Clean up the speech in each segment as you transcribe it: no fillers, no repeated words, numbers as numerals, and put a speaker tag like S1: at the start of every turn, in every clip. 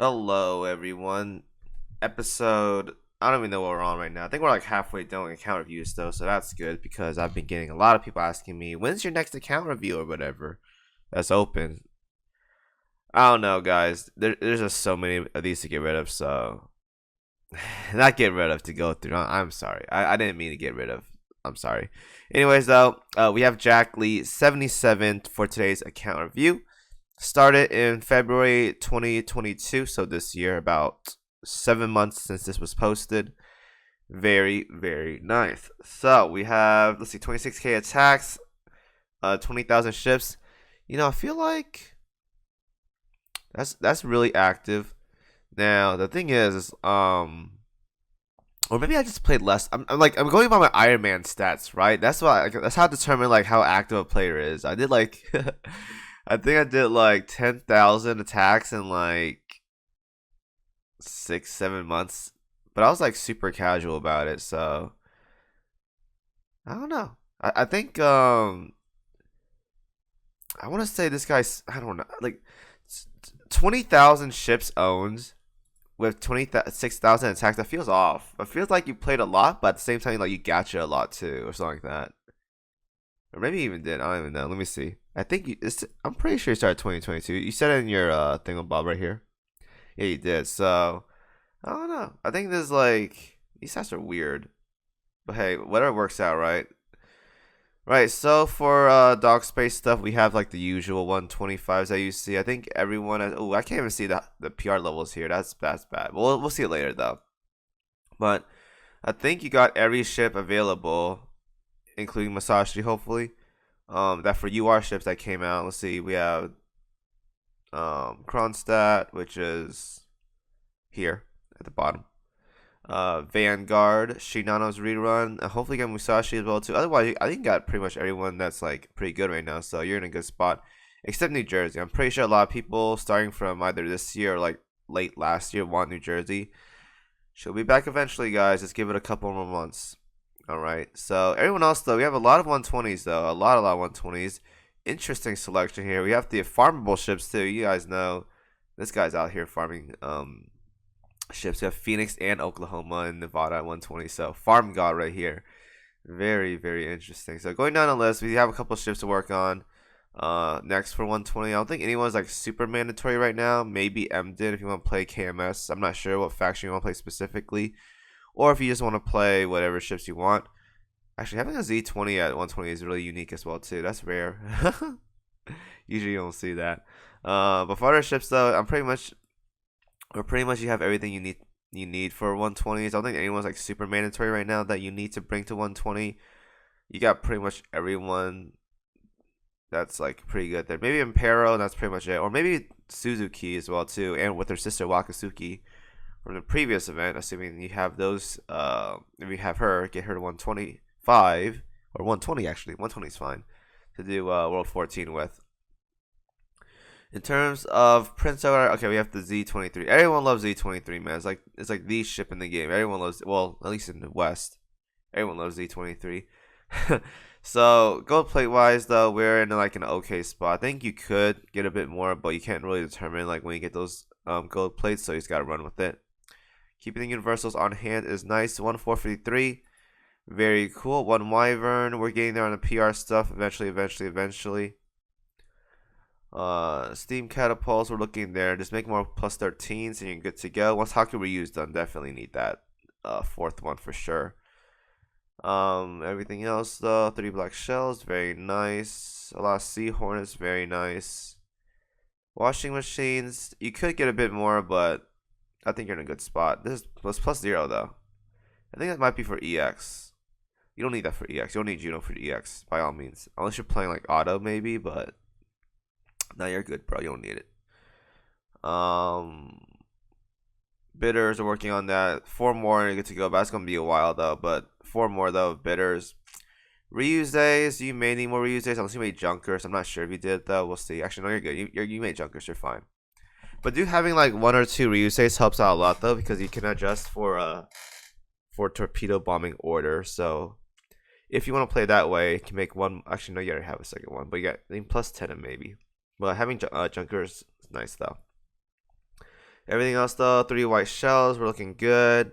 S1: Hello, everyone. Episode. I don't even know what we're on right now. I think we're like halfway done with account reviews, though, so that's good because I've been getting a lot of people asking me, when's your next account review or whatever that's open. I don't know, guys. There's just so many of these to get rid of, so. Not get rid of, to go through. I'm sorry. I didn't mean to get rid of. I'm sorry. Anyways, though, we have Jackli77 for today's account review. Started in February 2022, so this year, about 7 months since this was posted. Very, very nice. So we have, let's see, 26k attacks, 20,000 ships. I feel like that's really active. Now the thing is, or maybe I just played less. I'm going by my Iron Man stats, right? That's how I determine like how active a player is. I did like I think I did like 10,000 attacks in like 6 7 months, but I was like super casual about it. So I don't know. I think I want to say this guy's, I don't know, like 20,000 ships owned with 26,000 attacks. That feels off. It feels like you played a lot, but at the same time like you gacha a lot too, or something like that. Or maybe you even did. I don't even know. Let me see. I'm pretty sure you started 2022. You said it in your thingamabob right here. Yeah, you did. So I don't know. I think there's like these stats are weird, but hey, whatever works out, right? Right. So for dog space stuff, we have like the usual 125s that you see. I think everyone has. Oh, I can't even see the PR levels here. That's bad. We'll see it later though. But I think you got every ship available, including Masashi, hopefully. That for UR ships that came out. Let's see. We have Kronstadt, which is here at the bottom. Vanguard, Shinano's rerun. Hopefully get Musashi as well too. Otherwise, I think you got pretty much everyone that's like pretty good right now. So you're in a good spot, except New Jersey. I'm pretty sure a lot of people starting from either this year or like late last year want New Jersey. She'll be back eventually, guys. Just give it a couple more months. All right. So everyone else though, we have a lot of 120s though. A lot of 120s. Interesting selection here. We have the farmable ships too. You guys know this guy's out here farming ships. We have Phoenix and Oklahoma and Nevada at 120. So farm god right here. Very, very interesting. So going down the list, we have a couple ships to work on. Next for 120, I don't think anyone's like super mandatory right now. Maybe Emden if you want to play KMS. I'm not sure what faction you want to play specifically, or if you just want to play whatever ships you want. Actually, having a Z20 at 120 is really unique as well too. That's rare. Usually you don't see that. But for other ships though, pretty much you have everything you need for 120s. I don't think anyone's like super mandatory right now that you need to bring to 120. You got pretty much everyone that's like pretty good there. Maybe Impero, and that's pretty much it. Or maybe Suzuki as well too, and with her sister Wakasuki from the previous event. Assuming you have those, if you have her, get her to 125 or 120 actually. 120 is fine to do World 14 with. In terms of Prince Edward, okay, we have the Z23. Everyone loves Z23, man. It's like the ship in the game. Everyone loves. Well, at least in the West, everyone loves Z23. So gold plate wise though, we're in like an okay spot. I think you could get a bit more, but you can't really determine like when you get those gold plates, so you just gotta run with it. Keeping the universals on hand is nice. 1453, very cool. One wyvern, we're getting there on the PR stuff. Eventually. Steam catapults, we're looking there. Just make more plus 13s and you're good to go. Once hockey reuse done, definitely need that fourth one for sure. Everything else though, 3 black shells, very nice. A lot of sea hornets, very nice. Washing machines, you could get a bit more, but I think you're in a good spot. This is plus 0 though. I think that might be for EX. You don't need that for EX. You don't need Juno for EX by all means, unless you're playing like auto maybe, but now you're good, bro. You don't need it. Bidders are working on that. 4 more and you get to go. But that's gonna be a while though. But 4 more though. Bidders. Reuse days. You may need more reuse days unless you made junkers. I'm not sure if you did though. We'll see. Actually, no, you're good. You made junkers. You're fine. But having like 1 or 2 reuse days helps out a lot though, because you can adjust for torpedo bombing order. So if you want to play that way, you can make one. Actually, no, you already have a second one. But you got plus 10 maybe. But having junkers is nice though. Everything else though, 3 white shells, we're looking good.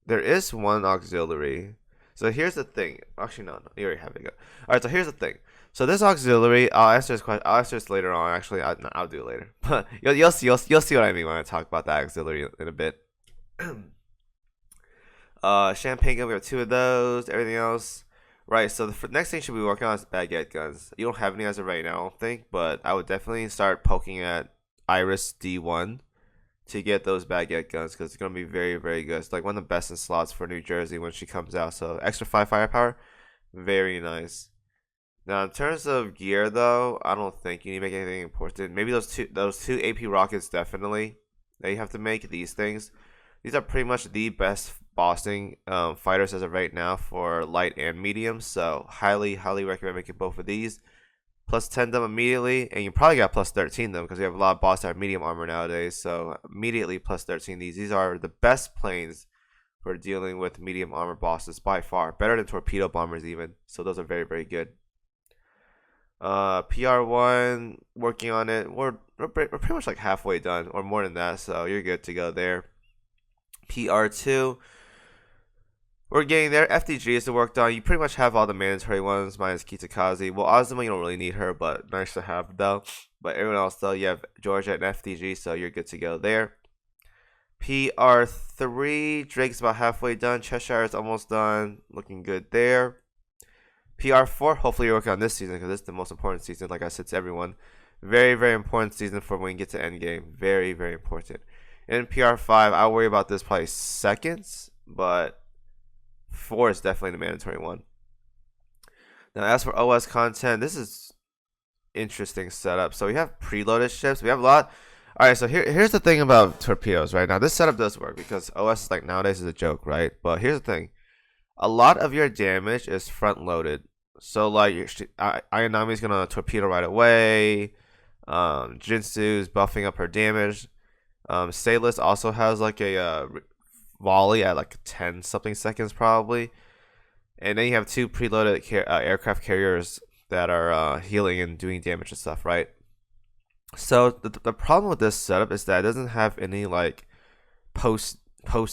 S1: There is one auxiliary. So here's the thing. Actually, no, you already have it. All right, so here's the thing. So this auxiliary, I'll answer this question. I'll answer this later on. Actually, I'll do it later. But you'll see what I mean when I talk about that auxiliary in a bit. Champagne gun, we have 2 of those. Everything else, right? So the next thing should be working on is baguette guns. You don't have any as of right now, I don't think, but I would definitely start poking at Iris D1 to get those baguette guns because it's gonna be very, very good. It's like one of the best in slots for New Jersey when she comes out. So extra 5 firepower, very nice. Now in terms of gear though, I don't think you need to make anything important. Maybe those two AP rockets definitely that you have to make these things. These are pretty much the best bossing fighters as of right now for light and medium. So highly recommend making both of these. Plus 10 them immediately, and you probably got plus 13 them because we have a lot of bosses that have medium armor nowadays. So immediately plus 13 these. These are the best planes for dealing with medium armor bosses by far. Better than torpedo bombers even. So those are very, very good. PR1, working on it. We're pretty much like halfway done or more than that. So you're good to go there. PR2. We're getting there. FDG is the work done. You pretty much have all the mandatory ones minus Kitakazi. Well, Azuma, you don't really need her, but nice to have though. But everyone else though, you have Georgia and FDG, so you're good to go there. PR3, Drake's about halfway done. Cheshire is almost done. Looking good there. PR4, hopefully you're working on this season because this is the most important season, like I said to everyone. Very, very important season for when you get to endgame. Very, very important. In PR5, I'll worry about this probably seconds, but 4 is definitely the mandatory one. Now, as for OS content, this is interesting setup. So we have preloaded ships. We have a lot. All right, so here's the thing about torpedoes, right? Now, this setup does work because OS is like nowadays is a joke, right? But here's the thing. A lot of your damage is front loaded. So like Ayanami's going to torpedo right away. Jinsu's buffing up her damage. Sailus also has like a volley at like 10 something seconds probably, and then you have 2 preloaded aircraft carriers that are healing and doing damage and stuff, right? So the problem with this setup is that it doesn't have any like post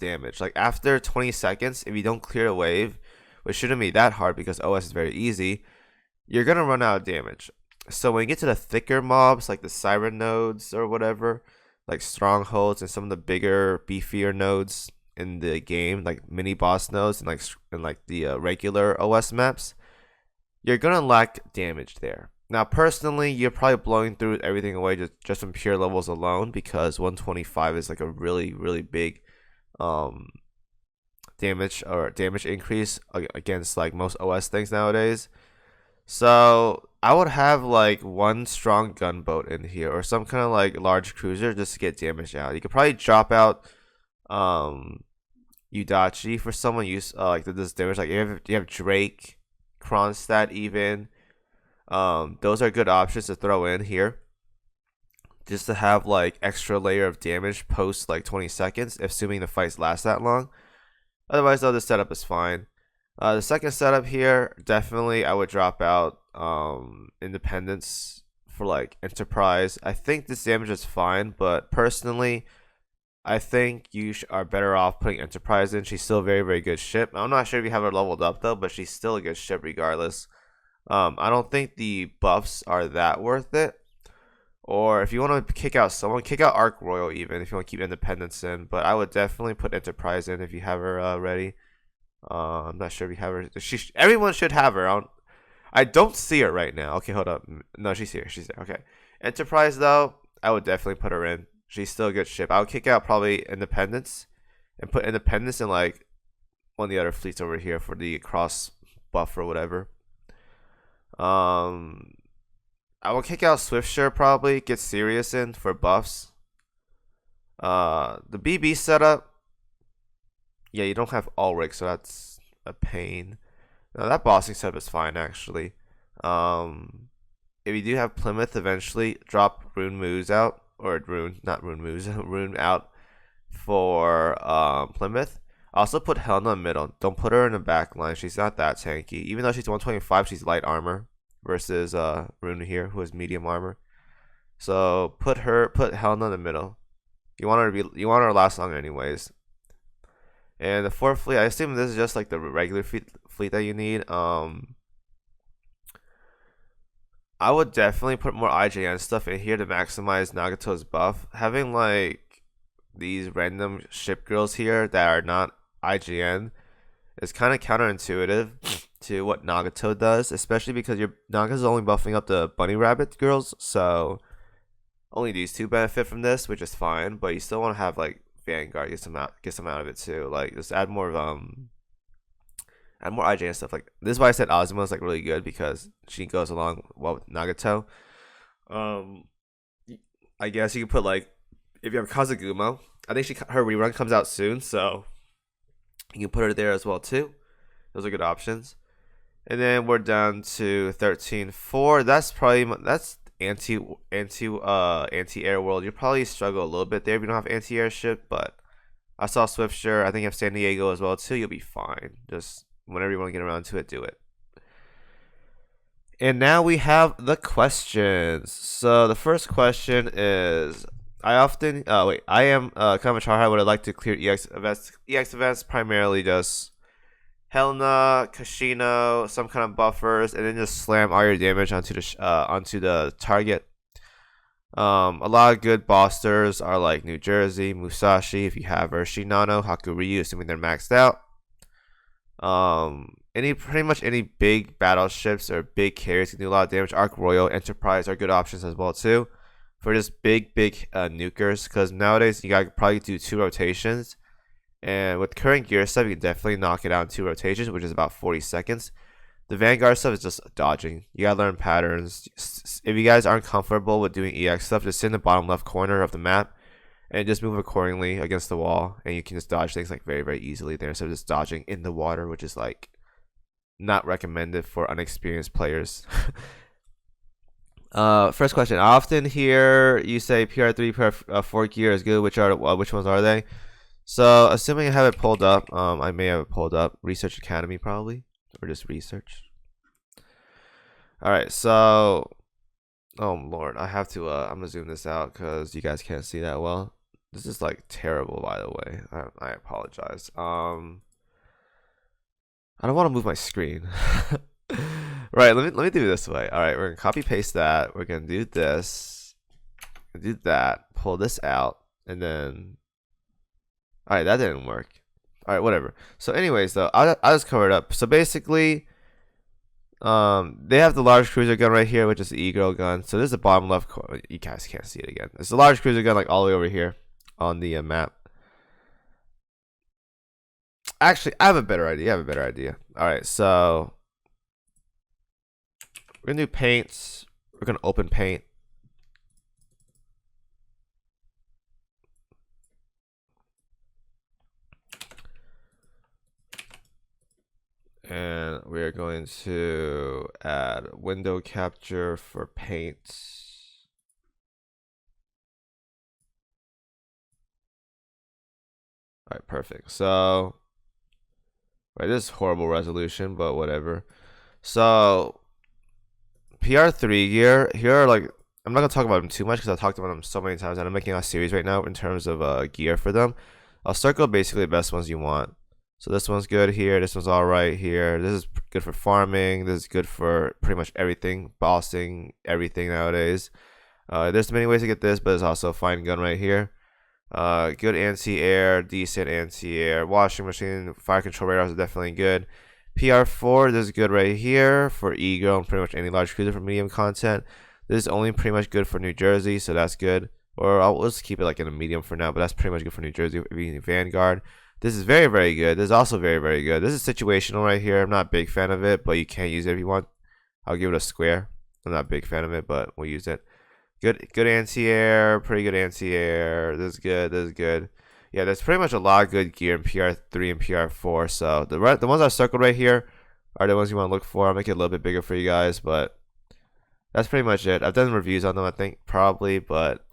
S1: damage. Like after 20 seconds, if you don't clear a wave, which shouldn't be that hard because OS is very easy, you're gonna run out of damage. So when you get to the thicker mobs like the Siren nodes or whatever, like strongholds and some of the bigger beefier nodes in the game, like mini boss nodes and like the regular OS maps, you're gonna lack damage there. Now personally, you're probably blowing through everything away just from pure levels alone because 125 is like a really big damage increase against like most OS things nowadays. So I would have like 1 strong gunboat in here or some kind of like large cruiser just to get damage out. You could probably drop out Udachi for someone use like this damage. Like you have Drake, Kronstadt even. Those are good options to throw in here just to have like extra layer of damage post like 20 seconds, assuming the fights last that long. Otherwise though, this setup is fine. The second setup here, definitely I would drop out Independence for like Enterprise. I think this damage is fine, but personally I think you are better off putting Enterprise in. She's still a very good ship. I'm not sure if you have her leveled up though, but she's still a good ship regardless. I don't think the buffs are that worth it. Or if you want to kick out someone, kick out Arc Royal even if you want to keep Independence in. But I would definitely put Enterprise in if you have her ready. I'm not sure if you have her. Everyone should have her. I don't see her right now. Okay, hold up. No, she's here. She's there. Okay. Enterprise though, I would definitely put her in. She's still a good ship. I would kick out probably Independence and put Independence in like one of the other fleets over here for the cross buff or whatever. I will kick out Swiftsure probably. Get Sirius in for buffs. The BB setup. Yeah, you don't have Ulrich, so that's a pain. Now that bossing setup is fine actually. If you do have Plymouth, eventually drop Rune Moose out. Or not Rune Moose, Rune out for Plymouth. Also put Helena in the middle. Don't put her in the back line. She's not that tanky. Even though she's 125, she's light armor versus Rune here, who has medium armor. So put Helena in the middle. You want her to last longer anyways. And the fourth fleet, I assume this is just like the regular fleet that you need. I would definitely put more IJN stuff in here to maximize Nagato's buff. Having like these random ship girls here that are not IGN is kind of counterintuitive to what Nagato does, especially because your Nagato's only buffing up the bunny rabbit girls, so only these two benefit from this, which is fine. But you still want to have like Vanguard get some out of it too. Like just add more IGN stuff. Like this is why I said Ozma is like really good because she goes along well with Nagato. I guess you could put like if you have Kazugumo, I think her rerun comes out soon, so you can put her there as well too. Those are good options. And then we're down to 13-4. That's anti-air world. You probably struggle a little bit there if you don't have anti-air ship, but I saw Swiftsure. I think you have San Diego as well too. You'll be fine. Just whenever you want to get around to it, do it. And now we have the questions. So the first question is, I am Kamachara. Would I like to clear EX events primarily just Helena, Kashino, some kind of buffers, and then just slam all your damage onto the target. A lot of good bosters are like New Jersey, Musashi if you have her, Shinano, Hakuryu, assuming they're maxed out. Pretty much any big battleships or big carriers can do a lot of damage. Arc Royal, Enterprise are good options as well too for just big nukers, because nowadays you gotta probably do 2 rotations. And with current gear stuff, you can definitely knock it out in 2 rotations, which is about 40 seconds. The Vanguard stuff is just dodging. You gotta learn patterns. If you guys aren't comfortable with doing EX stuff, just sit in the bottom left corner of the map and just move accordingly against the wall. And you can just dodge things like very, very easily there instead of just dodging in the water, which is like not recommended for unexperienced players. First question. I often hear you say PR3, PR4 gear is good. Which ones are they? So, assuming I have it pulled up, I may have it pulled up. Research Academy, probably. Or just research. Alright, so... Oh, Lord. I have to, I'm gonna zoom this out because you guys can't see that well. This is, like, terrible, by the way. I apologize. I don't want to move my screen. Right, let me do it this way. Alright, we're gonna copy-paste that. We're gonna do this. Do that. Pull this out. And then... Alright, that didn't work. Alright, whatever. So anyways, though, I'll just cover it up. So basically, they have the large cruiser gun right here, which is the E-Girl gun. So this is the bottom left corner. You guys can't see it again. It's the large cruiser gun, like all the way over here on the map. Actually, I have a better idea. Alright, so we're gonna do paints. We're gonna open paint. And we are going to add window capture for paint. All right, perfect. So, right, this is horrible resolution, but whatever. So, PR3 gear, here are like, I'm not going to talk about them too much because I've talked about them so many times and I'm making a series right now in terms of gear for them. I'll circle basically the best ones you want. So this one's good here. This one's all right here. This is good for farming. This is good for pretty much everything, bossing, everything nowadays. There's many ways to get this, but there's also a fine gun right here. Good anti-air, decent anti-air. Washing machine, fire control radars are definitely good. PR4, this is good right here for E-Girl and pretty much any large cruiser for medium content. This is only pretty much good for New Jersey, so that's good. Or let's keep it like in a medium for now, but that's pretty much good for New Jersey if you need Vanguard. This is very, very good. This is also very, very good. This is situational right here. I'm not a big fan of it, but you can use it if you want. I'll give it a square. I'm not a big fan of it, but we'll use it. Good anti-air. Pretty good anti-air. This is good. This is good. Yeah, there's pretty much a lot of good gear in PR3 and PR4. So the ones I circled right here are the ones you want to look for. I'll make it a little bit bigger for you guys, but that's pretty much it. I've done reviews on them, I think, probably, but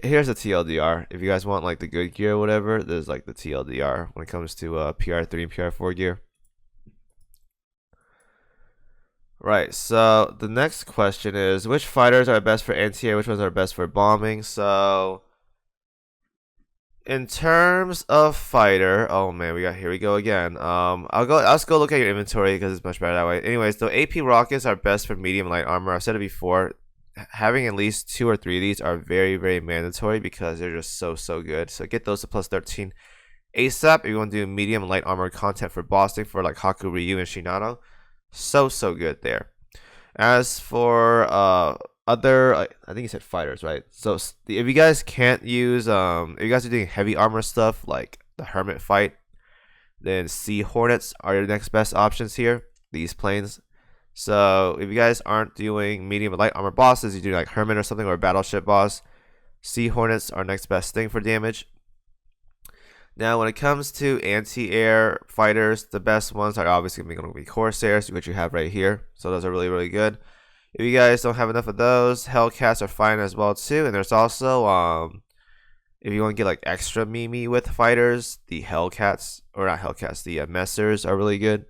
S1: here's the TLDR. If you guys want like the good gear or whatever, there's like the TLDR when it comes to PR3 and PR4 gear. Right, so the next question is which fighters are best for anti-air, which ones are best for bombing? So in terms of fighter, oh man, here we go again. I'll just go look at your inventory because it's much better that way. Anyways, the AP rockets are best for medium light armor. I've said it before. Having at least 2 or 3 of these are very, very mandatory because they're just so good. So get those to plus 13 ASAP if you want to do medium light armor content for bossing for like Haku, Ryu, and Shinano. So good there. As for other, I think you said fighters, right? So if you guys can't use if you guys are doing heavy armor stuff like the Hermit fight, then Sea Hornets are your next best options here. These planes. So if you guys aren't doing medium and light armor bosses, you do like Hermit or something or a battleship boss, Sea Hornets are next best thing for damage. Now, when it comes to anti-air fighters, the best ones are obviously going to be Corsairs, which you have right here. So those are really good. If you guys don't have enough of those, Hellcats are fine as well too. And there's also if you want to get like extra meme with fighters, the Hellcats, or not Hellcats, the Messers are really good,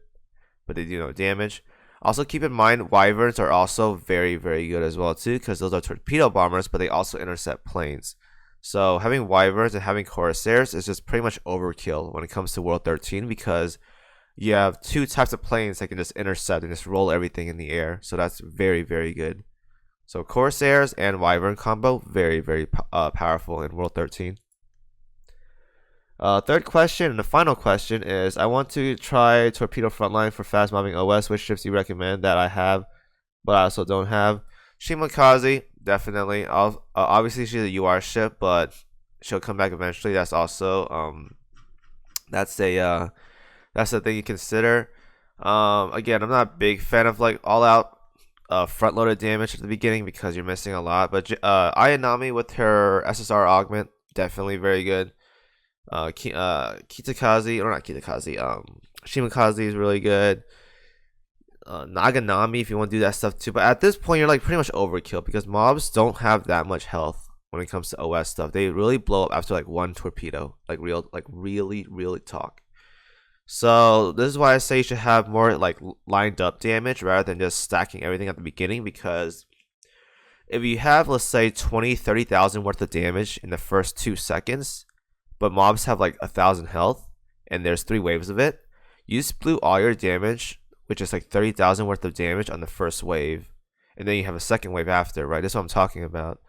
S1: but they do no damage. Also keep in mind Wyverns are also very good as well too, because those are torpedo bombers, but they also intercept planes. So having Wyverns and having Corsairs is just pretty much overkill when it comes to World 13 because you have 2 types of planes that can just intercept and just roll everything in the air. So that's very good. So Corsairs and Wyvern combo, very powerful in World 13. Third question and the final question is, I want to try Torpedo Frontline for fast mobbing OS. Which ships do you recommend that I have, but I also don't have? KimoCheese, definitely. Obviously she's a UR ship, but she'll come back eventually. That's also that's a thing you consider. Again, I'm not a big fan of like all out front loaded damage at the beginning because you're missing a lot. But Ayanami with her SSR augment, definitely very good. Kitakaze, or not Kitakaze, Shimakaze is really good. Naganami if you want to do that stuff too. But at this point, you're like pretty much overkill because mobs don't have that much health when it comes to OS stuff. They really blow up after like 1 torpedo, like really talk. So this is why I say you should have more like lined up damage rather than just stacking everything at the beginning, because if you have, let's say, 20-30,000 worth of damage in the first 2 seconds, but mobs have like 1,000 health and there's 3 waves of it, you split all your damage, which is like 30,000 worth of damage on the first wave, and then you have a second wave after, right? That's what I'm talking about.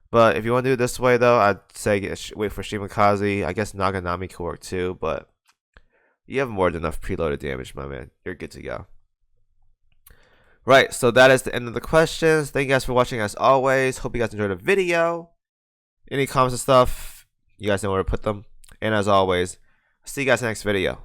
S1: But if you want to do it this way though, I'd say wait for Shimakaze. I guess Naganami could work too, but you have more than enough preloaded damage, my man. You're good to go. Right, so that is the end of the questions. Thank you guys for watching as always. Hope you guys enjoyed the video. Any comments and stuff, you guys know where to put them. And as always, see you guys in the next video.